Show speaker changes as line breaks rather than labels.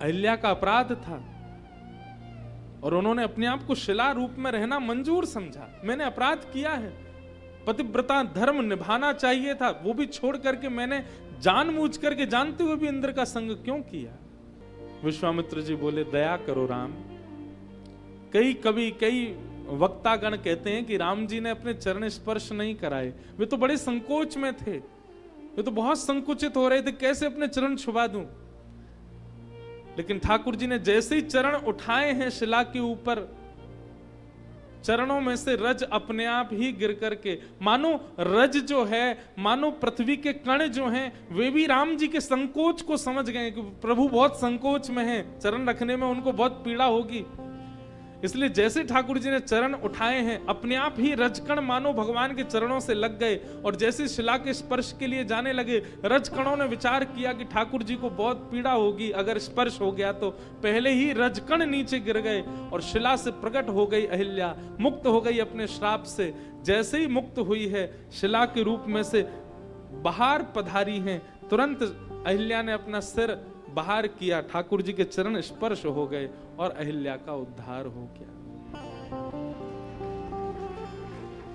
अहिल्या का अपराध था और उन्होंने अपने आप को शिला रूप में रहना मंजूर समझा। मैंने अपराध किया है, पतिव्रता धर्म निभाना चाहिए था, वो भी छोड़ करके मैंने जानबूझ करके जानते हुए भी इंद्र का संग क्यों किया। विश्वामित्र जी बोले दया करो राम। कई कवि कई वक्तागण कहते हैं कि राम जी ने अपने चरण स्पर्श नहीं कराए, वे तो बड़े संकोच में थे, वे तो बहुत संकुचित हो रहे थे, कैसे अपने चरण छुपा दूं। लेकिन ठाकुर जी ने जैसे ही चरण उठाए हैं शिला के ऊपर, चरणों में से रज अपने आप ही गिर करके, मानो रज जो है, मानो पृथ्वी के कण जो हैं, वे भी राम जी के संकोच को समझ गए कि प्रभु बहुत संकोच में हैं, चरण रखने में उनको बहुत पीड़ा होगी। इसलिए जैसे ठाकुर जी ने चरण उठाए हैं, अपने आप ही रजकण मानो भगवान के चरणों से लग गए और जैसे शिला के स्पर्श के लिए जाने लगे, रजकणों ने विचार किया कि ठाकुर जी को बहुत पीड़ा होगी अगर स्पर्श हो गया तो। पहले ही रजकण नीचे गिर गए और शिला से प्रकट हो गई अहिल्या, मुक्त हो गई अपने श्राप से। जैसे ही मुक्त हुई है, शिला के रूप में से बाहर पधारी हैं, तुरंत अहिल्या ने अपना सिर बाहर किया, ठाकुर जी के चरण स्पर्श हो गए और अहिल्या का उद्धार हो गया।